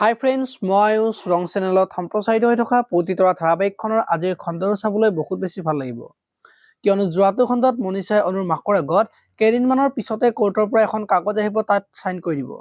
হাই friends, মই ৰং চেনেলত সম্প্ৰচাৰিত হৈ থকা পতিতৰা ধাৰাবাহিকখনৰ আজিৰ খণ্ডটো চাবলৈ বহুত বেছি ভাল লাগিব, কিয়নো যোৱাটো খণ্ডত মনীষাই অনুৰ মাকৰ আগত কেইদিনমানৰ পিছতে কোৰ্টৰ পৰা এখন কাগজ আহিব, তাত সাইন কৰি দিব।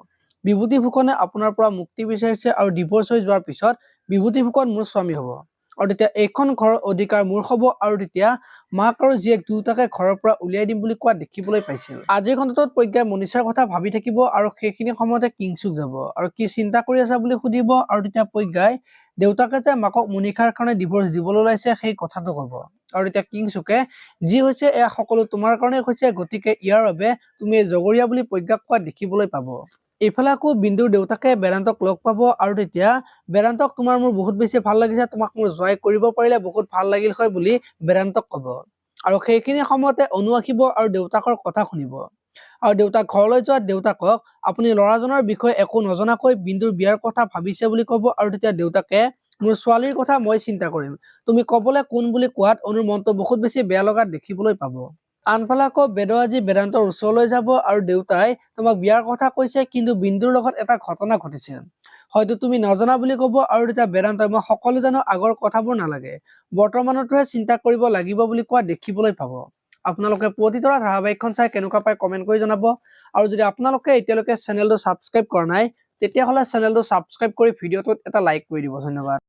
বিভূতি ফুকনে আপোনাৰ পৰা মুক্তি বিচাৰিছে আৰু ডিভোৰ্চ হৈ যোৱাৰ পিছত বিভূতি ফুকন মোৰ স্বামী হ'ব আৰু তেতিয়া এইখন ঘৰৰ অধিকাৰ মোৰ হ'ব আৰু তেতিয়া মাক আৰু জীয়েক দুয়োটাকে ঘৰৰ পৰা উলিয়াই দিম বুলি কোৱা দেখিবলৈ পাইছিল। আজিৰ খণ্ডটোত প্ৰজ্ঞাই মনীষাৰ কথা ভাবি থাকিব আৰু সেইখিনি সময়তে কিংচুক যাব আৰু কি চিন্তা কৰি আছা বুলি সুধিব আৰু তেতিয়া প্ৰজ্ঞাই দেউতাকে যে মাকক মনীষাৰ কাৰণে ডিভোৰ্চ দিবলৈ ওলাইছে সেই কথাটো ক'ব আৰু তেতিয়া কিংচুকে যি হৈছে এয়া সকলো তোমাৰ কাৰণে হৈছে, গতিকে ইয়াৰ বাবে তুমি জগৰীয়া বুলি প্ৰজ্ঞাক কোৱা দেখিবলৈ পাব। এইফালে আকৌ বিন্দুৰ দেউতাকে বেদান্তক লগ পাব আৰু তেতিয়া বেদান্তক তোমাৰ মোৰ বহুত বেছি ভাল লাগিছে, তোমাক মোৰ জয় কৰিব পাৰিলে বহুত ভাল লাগিল হয় বুলি বেদান্তক ক'ব আৰু সেইখিনি সময়তে অনু আহিব আৰু দেউতাকৰ কথা শুনিব আৰু দেউতাক ঘৰলৈ যোৱা দেউতাকক আপুনি ল'ৰাজনৰ বিষয়ে একো নজনাকৈ বিন্দুৰ বিয়াৰ কথা ভাবিছে বুলি ক'ব আৰু তেতিয়া দেউতাকে মোৰ ছোৱালীৰ কথা মই চিন্তা কৰিম, তুমি ক'বলৈ কোন বুলি কোৱাত অনুৰ মনটো বহুত বেছি বেয়া লগা দেখিবলৈ পাব। আনফালে আকৌ বেদ আজি বেদান্তৰ ওচৰলৈ যাব আৰু দেউতাই তোমাক বিয়াৰ কথা কৈছে, কিন্তু বিন্দুৰ লগত এটা ঘটনা ঘটিছে, হয়তো তুমি নজনা বুলি ক'ব আৰু তেতিয়া বেদান্তই মই সকলো জানো, আগৰ কথাবোৰ নালাগে, বৰ্তমানতহে চিন্তা কৰিব লাগিব বুলি কোৱা দেখিবলৈ পাব। আপোনালোকে পতিতৰা ধাৰাবাহিকখন চাই কেনেকুৱা পায় কমেন্ট কৰি জনাব আৰু যদি আপোনালোকে এতিয়ালৈকে চেনেলটো ছাবস্ক্ৰাইব কৰা নাই তেতিয়াহ'লে চেনেলটো ছাবস্ক্ৰাইব কৰি ভিডিঅ'টোত এটা লাইক কৰি দিব। ধন্যবাদ।